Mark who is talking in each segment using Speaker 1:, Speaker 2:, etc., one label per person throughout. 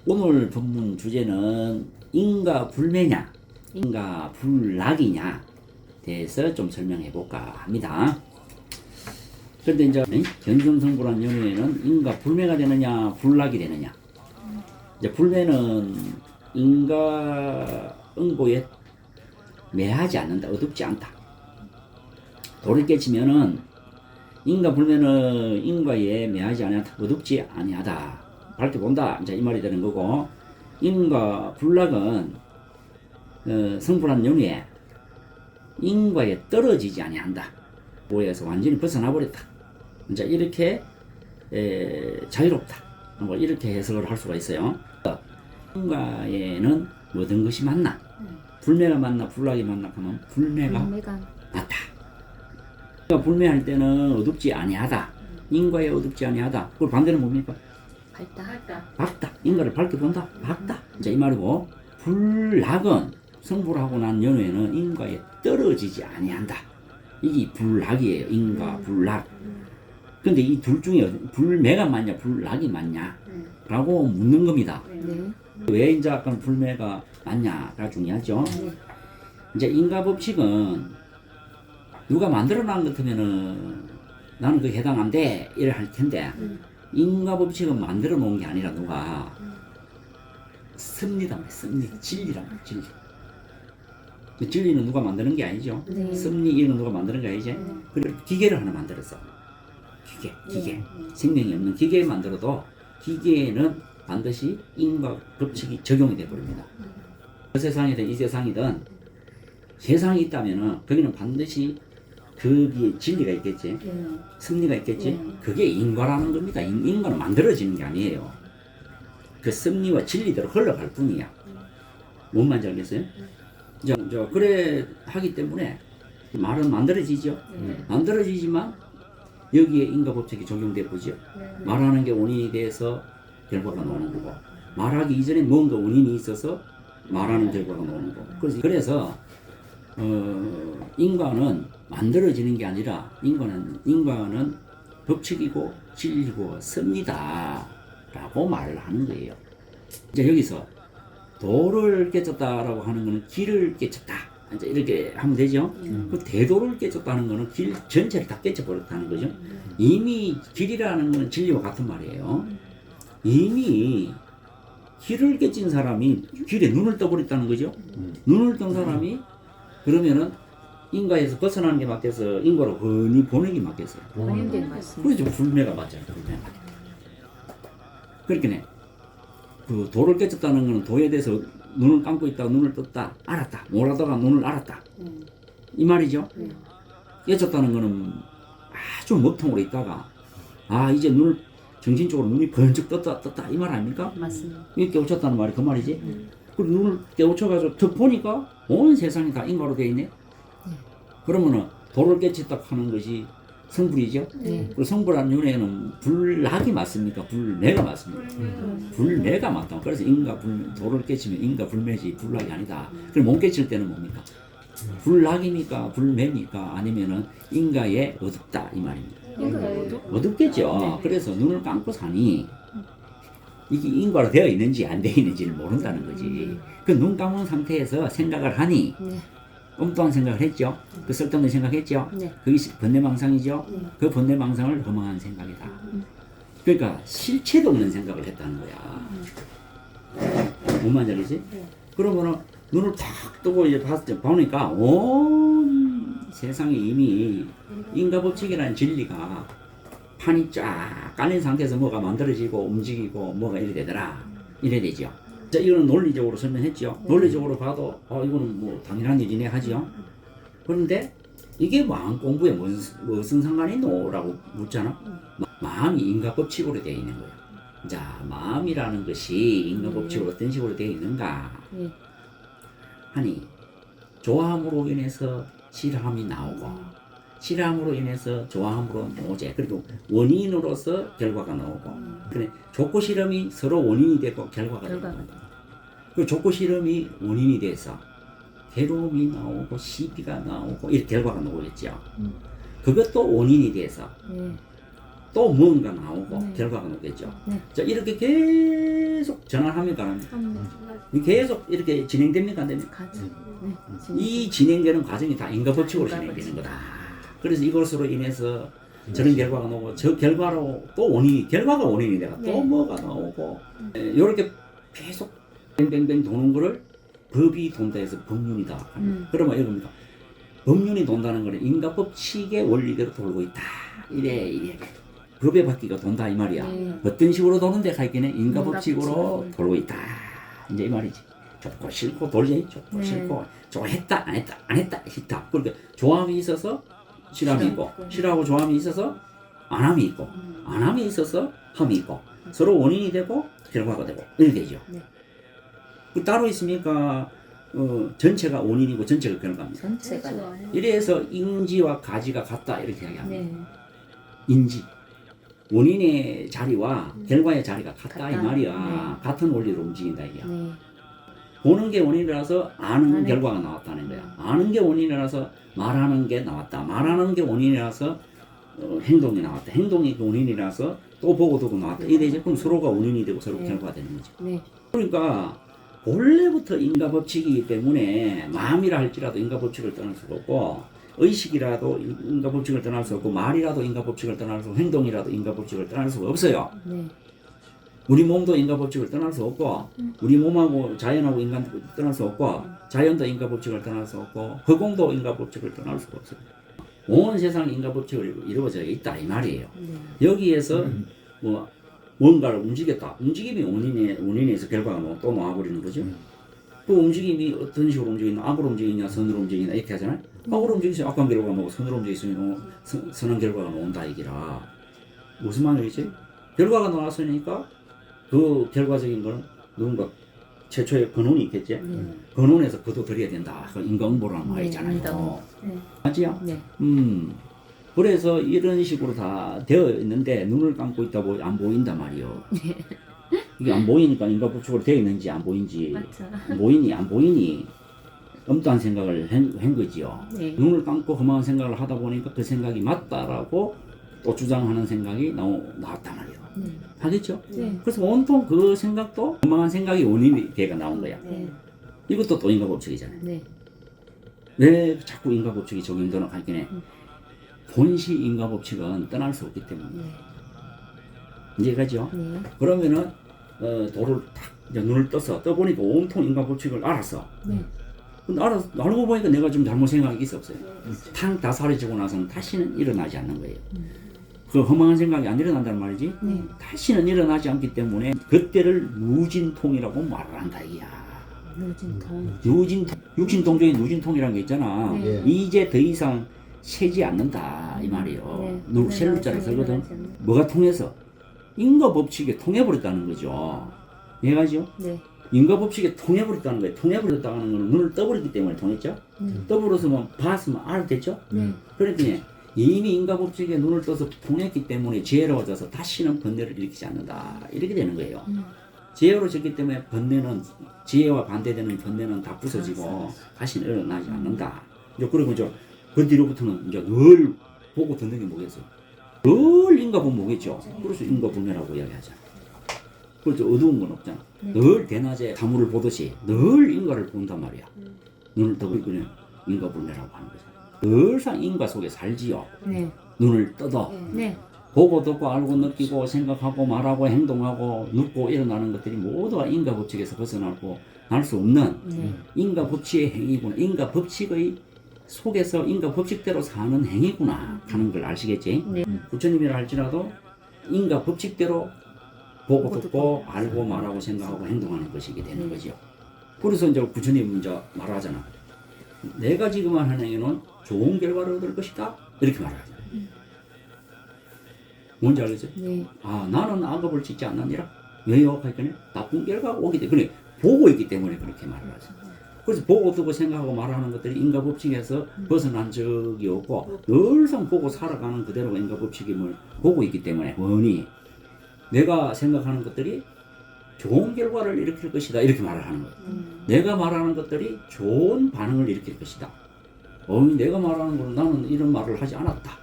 Speaker 1: 오늘 본문 주제는 인과 불매냐, 인과 불락이냐 대해서 좀 설명해 볼까 합니다. 그런데 이제 견성성불한 연후에는 인과 불매가 되느냐, 불락이 되느냐. 이제 불매는 인과 응보에 매하지 않는다, 어둡지 않다. 돌을 깨치면은 인과 불매는 인과에 매하지 않다, 어둡지 아니하다. 밝게 본다. 이제 이 말이 되는 거고, 인과 불락은 성불한 연후에 인과에 떨어지지 아니한다. 오해에서 완전히 벗어나 버렸다. 이제 이렇게 자유롭다. 뭐 이렇게 해석을 할 수가 있어요. 인과에는 모든 것이 맞나? 불매가 맞나? 불락이 맞나? 하면 불매가 맞다. 그러니까 불매할 때는 어둡지 아니하다. 인과에 어둡지 아니하다. 그걸 반대는 뭡니까? 밝다. 인과를 밝게 본다. 밝다. 이제 이 말이고, 불락은 성불하고 난 연후에는 인과에 떨어지지 아니한다. 이게 불락이에요. 인과 불락. 근데 이 둘 중에 불매가 맞냐, 불락이 맞냐? 라고 묻는 겁니다. 왜 이제 아까 불매가 맞냐가 중요하죠. 이제 인과 법칙은 누가 만들어 놓은 것 같으면은 나는 그게 해당 안 돼. 이래 할 텐데, 인과 법칙은 만들어 놓은 게 아니라 누가 씁니다. 씁니. 진리란 말이야, 진리. 그 진리는 누가 만드는 게 아니죠. 섭리 이는 누가 만드는 게 아니지. 그리고 기계를 하나 만들었어. 기계. 생명이 없는 기계 만들어도 기계에는 반드시 인과 법칙이 적용이 돼 버립니다. 그 세상이든 이 세상이든 세상이 있다면은 거기는 반드시 거기에 진리가 있겠지. 섭리가 있겠지. 그게 인과라는 겁니다. 인과는 만들어지는 게 아니에요. 그 섭리와 진리대로 흘러갈 뿐이야. 뭔 말인지 알겠어요? 그래 하기 때문에 말은 만들어지죠. 만들어지지만 여기에 인과 법칙이 적용돼 보죠. 말하는 게 원인이 돼서 결과가 나오는 거고, 말하기 이전에 뭔가 원인이 있어서 말하는 결과가 나오는 거고. 그래서 인과는 만들어지는 게 아니라 인과는 법칙이고 진리고 섭니다라고 말을 하는 거예요. 이제 여기서 도를 깨쳤다라고 하는 거는 길을 깨쳤다. 이제 이렇게 하면 되죠. 그 대도를 깨쳤다는 거는 길 전체를 다 깨쳐버렸다는 거죠. 이미 길이라는 거는 진리와 같은 말이에요. 이미 길을 깨친 사람이 길에 눈을 떠버렸다는 거죠. 눈을 뜬 사람이 그러면은 인과에서 벗어나는 게 맞겠어? 인과로 흔히 보는 게 맞겠어요? 그렇죠. 불매가 맞잖아요. 불매가. 그렇게 그 도를 깨쳤다는 거는 도에 대해서 눈을 감고 있다가 눈을 떴다, 알았다, 몰라다가 눈을 알았다, 이 말이죠. 깨쳤다는 거는 아주 먹통으로 있다가 이제 눈을 정신적으로 눈이 번쩍 떴다 이 말 아닙니까?
Speaker 2: 맞습니다.
Speaker 1: 이게 깨우쳤다는 말이 그 말이지. 그리고 눈을 깨우쳐가지고 턱 보니까 온 세상이 다 인과로 되어 있네. 그러면은 도를 깨쳤다 하는 것이 성불이죠. 그리고 성불한 연애는 불락이 맞습니까? 불매가 맞습니까? 불매가 맞다. 그래서 도를 깨치면 인과 불매지 불락이 아니다. 그럼 못 깨칠 때는 뭡니까? 불락입니까? 불매입니까? 아니면은 인과에 어둡다 이 말입니다. 어둡겠죠. 그래서 눈을 감고 사니 이게 인과로 되어 있는지 안 되어 있는지를 모른다는 거지. 그 눈 감은 상태에서 생각을 하니 엉뚱한 생각을 했죠. 그 쓸데없는 생각했죠. 그게 번뇌망상이죠. 그 번뇌망상을 허망한 생각이다. 그러니까 실체도 없는 생각을 했다는 거야. 뭔 말인지 알겠지? 그러면은 눈을 탁 뜨고 이제 보니까 온 세상에 이미 인과법칙이라는 진리가 판이 쫙 깔린 상태에서 뭐가 만들어지고 움직이고 뭐가 이래 되더라. 이래 되죠. 자, 이거는 논리적으로 설명했죠. 논리적으로 봐도 이거는 뭐 당연한 일이네 하죠. 그런데 이게 마음 공부에 무슨 상관이 있노라고 묻잖아. 마음이 인과법칙으로 되어 있는 거예요. 자, 마음이라는 것이 인과법칙으로 어떤 식으로 되어 있는가 하니, 좋아함으로 인해서 싫어함이 나오고, 싫어함으로 인해서 좋아함으로 노제, 그리고 원인으로서 결과가 나오고, 그래 좋고 싫음이 서로 원인이 되고 결과가 나오고, 그 좋고 싫음이 원인이 돼서 괴로움이 나오고 시비가 나오고 이렇게 결과가 나오겠죠. 그것도 원인이 돼서 또 뭔가 나오고 결과가 나오겠죠. 자, 이렇게 계속 전환합니까? 안 합니까? 계속 이렇게 진행됩니까? 안 됩니까? 이 진행되는 과정이 다 인과 법칙으로 진행되는 거다. 그래서 이것으로 인해서 저런 결과가 나오고 저 결과로 또 원인이 결과가 원인이 돼가 또 뭐가 나오고 이렇게 계속 뱅뱅뱅 도는 거를 법이 돈다 해서 법륜이다. 그러면 이겁니다. 법륜이 돈다는 거는 인과 법칙의 원리대로 돌고 있다. 이래 법의 바퀴가 돈다 이 말이야. 어떤 식으로 도는데 가있기는 인과 법칙으로 돌고 있다. 이제 이 말이지. 좋고 싫고 돌지. 좋고 싫고 좋아했다 안 했다 안 했다 싫다. 그러니까 좋아함이 있어서 싫어함이 있고 싫어하고 좋아함이 있어서 안함이 있고 안함이 있어서 함이 있고 서로 원인이 되고 결과가 되고 이렇게 되죠. 그 따로 있습니까? 전체가 원인이고 전체가 결과입니다.
Speaker 2: 전체가.
Speaker 1: 이래서 인지와 가지가 같다 이렇게 이야기합니다. 인지 원인의 자리와 결과의 자리가 같다 이 말이야. 같은 원리로 움직인다 이게. 보는 게 원인이라서 아는 결과가 나왔다는 거야. 아는 게 원인이라서 말하는 게 나왔다. 말하는 게 원인이라서 행동이 나왔다. 행동이 그 원인이라서 또 보고 두고 나왔다. 이래 그럼 서로가 원인이 되고 서로 결과가 되는 거죠. 그러니까 본래부터 인과 법칙이기 때문에 마음이라 할지라도 인과 법칙을 떠날 수가 없고 의식이라도 인과 법칙을 떠날 수 없고 말이라도 인과 법칙을 떠날 수 없고 행동이라도 인과 법칙을 떠날 수가 없어요. 우리 몸도 인과 법칙을 떠날 수 없고 우리 몸하고 자연하고 인간 떠날 수 없고 자연도 인과 법칙을 떠날 수 없고 허공도 인과 법칙을 떠날 수가 없어요. 온 세상이 인과 법칙을 이루어져 있다 이 말이에요. 여기에서 뭐 뭔가를 움직였다. 움직임이 원인에서 결과가 또 나와버리는 거죠. 그 움직임이 어떤 식으로 움직이냐, 악으로 움직이냐, 선으로 움직이냐 이렇게 하잖아요. 악으로 움직이면 악한 결과가 나오고 선으로 움직이면 선한 결과가 나온다 이기라. 무슨 말이지? 결과가 나왔으니까 그 결과적인 거는 누군가 최초의 근원이 있겠지. 근원에서 거둬들여야 된다. 그 인과응보라는 말이잖아요. 맞지요? 그래서 이런 식으로 다 되어 있는데 눈을 감고 있다 보니 안 보인단 말이요. 이게 안 보이니까 인과 법칙으로 되어 있는지 안 보인지 보이니 안 보이니 엄두한 생각을 한 거지요. 눈을 감고 험한 생각을 하다 보니까 그 생각이 맞다라고 또 주장하는 생각이 나왔단 말이에요. 하겠죠? 그래서 온통 그 생각도 험한 생각이 원인이 돼가 나온 거야. 이것도 또 인과 법칙이잖아요. 왜 자꾸 인과 법칙이 적용되나 하긴 본시 인과 법칙은 떠날 수 없기 때문에 이해가죠? 그러면은 도를 탁 이제 눈을 떠보니까 온통 인과 법칙을 알았어. 근데 알고 보니까 내가 좀 잘못 생각이 있었어요. 탕 다 사라지고 나서는 다시는 일어나지 않는 거예요. 그 험한 생각이 안 일어난다는 말이지. 다시는 일어나지 않기 때문에 그때를 무진통이라고 말을 한다 이야. 육신통 중에 무진통이라는 게 있잖아. 이제 더 이상 새지 않는다 이 말이에요. 셀루자를 쓰거든. 뭐가 통해서? 인과 법칙에 통해버렸다는 거죠. 이해가죠? 인과 법칙에 통해버렸다는 거예요. 통해버렸다는 거는 눈을 떠버렸기 때문에 통했죠. 떠버렸으면 봤으면 알았겠죠. 그러니까 이미 인과 법칙에 눈을 떠서 통했기 때문에 지혜로워져서 다시는 번뇌를 일으키지 않는다. 이렇게 되는 거예요. 지혜로워졌기 때문에 번뇌는 지혜와 반대되는 번뇌는 다 부서지고 다시는 일어나지 않는다. 이제 그리고 그 뒤로부터는 이제 늘 보고 듣는 게 뭐겠어요? 늘 인과 보면 뭐겠죠? 그래서 인과 분멸하고 이야기하잖아. 그렇죠. 어두운 건 없잖아. 늘 대낮에 사물을 보듯이 늘 인과를 본단 말이야. 눈을 뜨고 있으면 인과 분멸하고 하는 거잖아. 늘상 인과 속에 살지요. 눈을 떠도 보고 듣고 알고 느끼고 생각하고 말하고 행동하고 눕고 일어나는 것들이 모두가 인과 법칙에서 벗어나고 날 수 없는 인과 법칙의 행위구나. 인과 법칙의 속에서 인과 법칙대로 사는 행위구나 하는 걸 아시겠지? 부처님이라 할지라도 인과 법칙대로 보고 듣고 알고 말하고 생각하고 행동하는 것이게 되는 거죠. 그래서 이제 부처님은 이제 말하잖아. 내가 지금 하는 행위는 좋은 결과를 얻을 것이다. 이렇게 말하잖아. 뭔지 알겠어요? 아, 나는 악업을 짓지 않느니라. 왜요? 하니까 나쁜 결과가 오기 때문에 보고 있기 때문에 그렇게 말을 하죠. 그래서 보고 듣고 생각하고 말하는 것들이 인과 법칙에서 벗어난 적이 없고 늘상 보고 살아가는 그대로 인과 법칙임을 보고 있기 때문에 원히 내가 생각하는 것들이 좋은 결과를 일으킬 것이다 이렇게 말을 하는 거예요. 내가 말하는 것들이 좋은 반응을 일으킬 것이다. 내가 말하는 거는 나는 이런 말을 하지 않았다.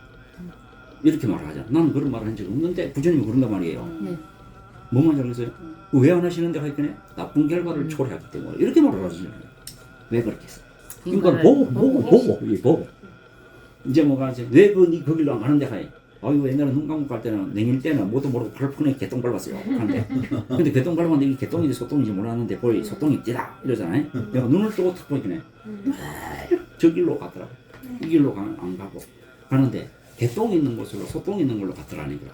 Speaker 1: 이렇게 말을 하잖아. 나는 그런 말을 한 적이 없는데 부처님이 그런단 말이에요. 뭔 말인지 알겠어요? 왜 안 하시는데 하여튼에 나쁜 결과를 초래하기 때문에 이렇게 말을 하시잖아요. 왜 그렇게 했어? 인과를 보고 이제 뭐가 이제 왜그 길로 안 가는데 하이 아이고 옛날에 눈 감고 갈 때는 냉일 때는 뭐도 모르고 발폰에 개똥 밟았어요. 하는데 근데 개똥 밟았는데 이게 개똥인지 소똥인지 몰랐는데 거의 소똥이 띠다 이러잖아요. 내가 눈을 뜨고 탁 보니까 저 길로 가더라고. 이 길로 안 가고 가는데 개똥 있는 곳으로 소똥 있는 걸로 갔더라는 거야.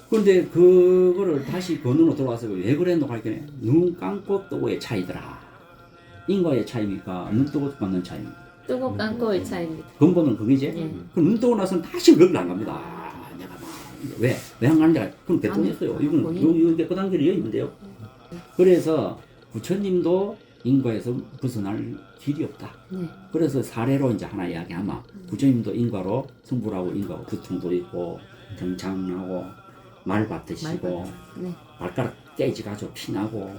Speaker 1: 그런데 그거를 다시 그 눈으로 돌아와서 왜 그랬노 할게 눈 감고 뜨고의 차이더라. 인과의 차이입니까? 눈 뜨고 감는 차이입니까?
Speaker 2: 뜨고 감고의 차이입니다.
Speaker 1: 근본은 그게지. 그럼 눈 뜨고 나서는 다시 거기를 안 갑니다. 내가 막 왜 안 가는데 그럼 개똥이었어요. 이건 여기 그 단계로 있는데요. 그래서 부처님도 인과에서 벗어날 길이 없다. 그래서 사례로 이제 하나 이야기하면 부처님도 인과로 성불하고 인과고 두통도 있고 정창나고 말밭 드시고 발가락 깨지가지고 피나고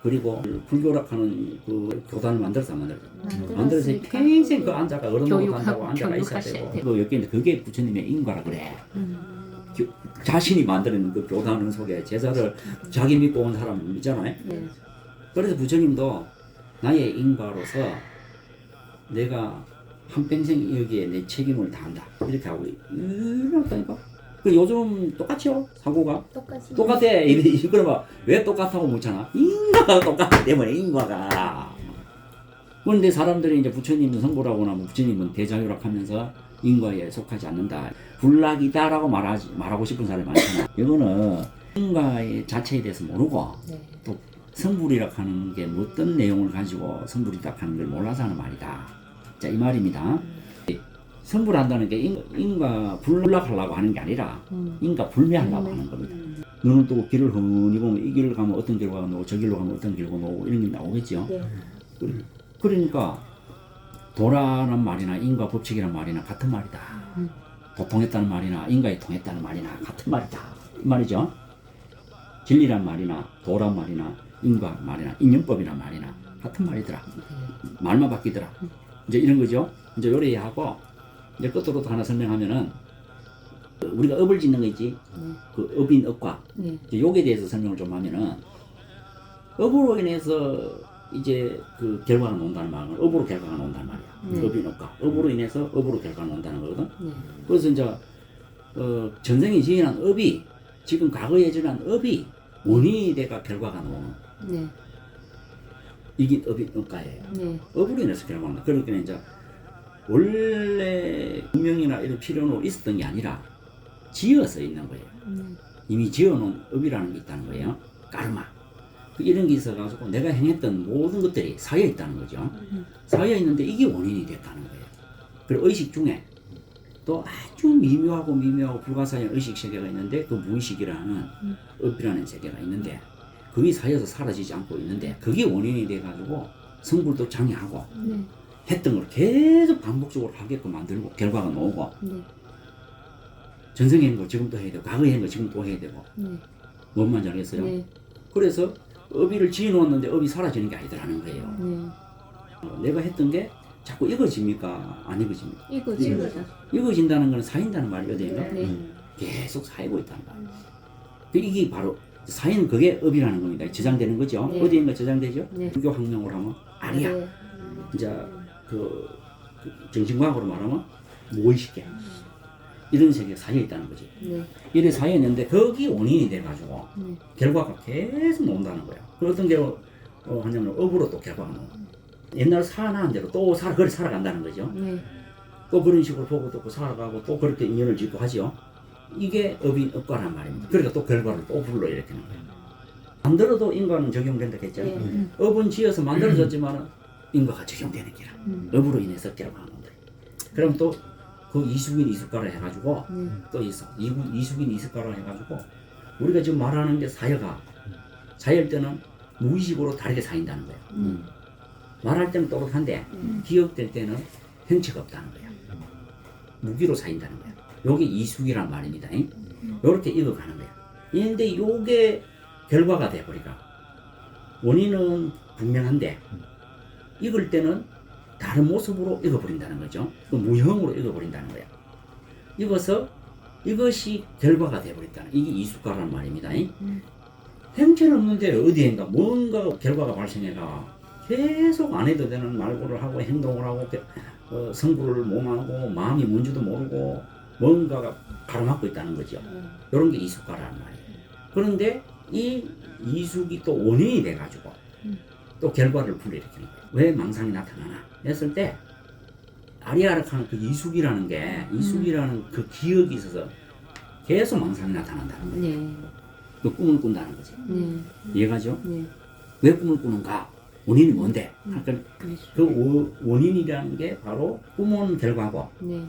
Speaker 1: 그리고 불교락하는 그 교단을 만들어서 만들어서 평생 그 앉아가 어른으로 한다고 앉아가 있어야 되고 그 여기는 그게 부처님의 인과라 그래. 자신이 만드는 그 교단 속에 제자를 자기 믿고 온 사람 있잖아요. 그래서 부처님도 나의 인과로서 내가 한평생 여기에 내 책임을 다한다 이렇게 하고 이렇다니까. 그 요즘 똑같죠 사고가 똑같아. 그러면 왜 똑같다고 묻잖아. 인과가 똑같기 때문에 인과가. 그런데 사람들이 이제 부처님은 성불하거나 뭐 부처님은 대자유락하면서 인과에 속하지 않는다. 불락이다라고 말하고 싶은 사람이 많잖아. 이거는 인과의 자체에 대해서 모르고 또 성불이라 하는 게 어떤 내용을 가지고 성불이다 하는 걸 몰라서 하는 말이다. 자, 이 말입니다. 성불한다는 게 인과 불락하려고 하는 게 아니라 인과 불매하려고 하는 겁니다. 눈을 뜨고 길을 흔히 보면 이 길을 가면 어떤 결과가 나오고 저 길로 가면 어떤 결과가 나오고 이런 게 나오겠죠. 그러니까 도라는 말이나 인과 법칙이란 말이나 같은 말이다. 도통했다는 말이나 인과에 통했다는 말이나 같은 말이다. 이 말이죠. 진리란 말이나 도란 말이나 인과 말이나 인연법이란 말이나 같은 말이더라. 말만 바뀌더라. 이제 이런 거죠. 이제 요래하고 이제 끝으로 또 하나 설명하면은 우리가 업을 짓는 거 있지. 그 업인 업과 요게 대해서 설명을 좀 하면은 업으로 인해서 이제 그 결과가 나온다는 말은 업으로 결과가 나온다는 말이야. 업인 업과 업으로 인해서 업으로 결과가 나온다는 거거든. 그래서 이제 전생에 지은 업이 지금 과거에 지은 업이 원인이 돼가 결과가 나오는 이게 업인 업과예요. 업으로 인해서 결과가 나온다. 그러니까 이제 원래 운명이나 이런 필요로 있었던 게 아니라 지어서 있는 거예요. 이미 지어놓은 업이라는 게 있다는 거예요. 까르마. 이런 게 있어가지고 내가 행했던 모든 것들이 쌓여 있다는 거죠. 쌓여 있는데 이게 원인이 됐다는 거예요. 그리고 의식 중에 또 아주 미묘하고 불가사의한 의식 세계가 있는데 그 무의식이라는 업이라는 세계가 있는데 그게 쌓여서 사라지지 않고 있는데 그게 원인이 돼가지고 성불도 장애하고 했던 걸 계속 반복적으로 하게끔 만들고 결과가 나오고 전생에 한 거 지금 또 해야 되고 과거에 한 거 지금 또 해야 되고 뭔 말인지 알겠어요? 그래서 업이를 지어놓았는데 업이 사라지는 게 아니더라는 거예요. 내가 했던 게 자꾸 이거집니까? 안 이거집니까? 이거진다는 건 사인다는 말이거든요. 계속 사이고 있다는 말이에요. 이게 바로 사인 그게 업이라는 겁니다. 저장되는 거죠. 어디에 있는 거 저장되죠? 불교 학명으로 하면 아리야. 이제 그 정신과학으로 말하면 무의식계 이런 세계가 쌓여 있다는 거지. 이래 쌓여 있는데 거기 원인이 돼가지고 결과가 계속 나온다는 거야. 그 어떤 경우 하냐면 업으로 또 결과가 나와. 옛날 살아난 대로 또 그렇게 살아간다는 거죠. 또 그런 식으로 보고 또 살아가고 또 그렇게 인연을 짓고 하죠. 이게 업인 업과란 말입니다. 그러니까 또 결과를 또 불러 일으키는 거예요. 만들어도 인과는 적용된다 했죠. 업은 지어서 만들어졌지만 인과가 적용되는 기라. 업으로 인해서 결과가 나온다. 그럼 또 그 이숙인 이숙가라 해가지고 또 있어. 이숙인 이숙가라 해가지고 우리가 지금 말하는 게 사여일 때는 무의식으로 다르게 사인다는 거야. 말할 때는 또렷한데 기억될 때는 형체가 없다는 거야. 무기로 사인다는 거야. 요게 이숙이란 말입니다. 요렇게 읽어가는 거야. 그런데 요게 결과가 돼버리가 원인은 분명한데 읽을 때는 다른 모습으로 읽어버린다는 거죠. 그 무형으로 읽어버린다는 거야. 읽어서 이것이 결과가 되어버렸다는 이게 이수가라는 말입니다. 행체는 없는데 어디엔가 뭔가 결과가 발생해가 계속 안 해도 되는 말고를 하고 행동을 하고 성부를 몸하고 마음이 뭔지도 모르고 뭔가가 가로막고 있다는 거죠. 이런 게 이수가라는 말이에요. 그런데 이 이숙이 또 원인이 돼가지고 또 결과를 불러일으키는 거예요. 왜 망상이 나타나나 했을 때 아리아락하는 그 이숙이라는 게 이숙이라는 그 기억이 있어서 계속 망상이 나타난다는 거예요.
Speaker 2: 네.
Speaker 1: 그 꿈을 꾼다는 거지. 이해가죠?
Speaker 2: 네.
Speaker 1: 왜 꿈을 꾸는가? 원인이 뭔데? 그러니까 그 원인이라는 게 바로 꿈은 결과고
Speaker 2: 네.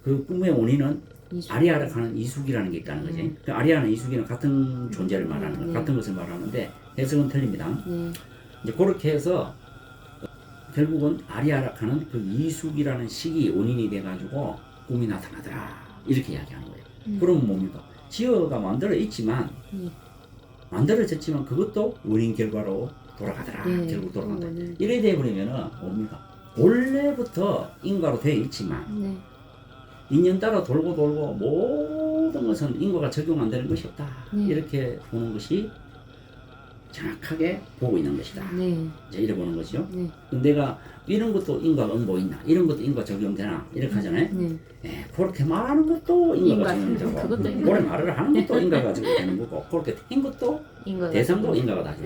Speaker 1: 그 꿈의 원인은
Speaker 2: 이숙.
Speaker 1: 아리아락하는 이숙이라는 게 있다는 거지. 그 아리아는 이숙이는 같은 존재를 말하는 거예요.
Speaker 2: 네.
Speaker 1: 같은 것을 말하는데 해석은 틀립니다.
Speaker 2: 네.
Speaker 1: 이제 그렇게 해서 결국은 아리아락하는 그 이숙이라는 식이 원인이 돼가지고 꿈이 나타나더라 이렇게 이야기하는 거예요. 그러면 뭡니까? 지어가 만들어 있지만 만들어졌지만 그것도 원인 결과로 돌아가더라.
Speaker 2: 네.
Speaker 1: 결국 돌아간다.
Speaker 2: 원인.
Speaker 1: 이래 돼버리면은 뭡니까? 원래부터 인과로 되어 있지만
Speaker 2: 네.
Speaker 1: 인연 따라 돌고 모든 것은 인과가 적용 안 되는 것이 없다. 이렇게 보는 것이 정확하게 보고 있는 것이다.
Speaker 2: 네.
Speaker 1: 이제 이래 보는 거죠.
Speaker 2: 네.
Speaker 1: 내가 이런 것도 인과가 뭐 있나? 이런 것도 인과 적용되나? 이렇게 하잖아요.
Speaker 2: 네.
Speaker 1: 예, 그렇게 말하는 것도 인과가 적용되고
Speaker 2: 그것도 인과.
Speaker 1: 그렇게 말을 하는 것도 인과가 적용되는 거고 그렇게 한 것도
Speaker 2: 인과가
Speaker 1: 대상도 인과가 다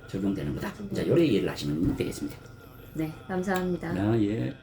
Speaker 1: 적용되는 거다. 이제 요래 이해를 하시면 되겠습니다.
Speaker 2: 네. 감사합니다.
Speaker 1: 아, 예.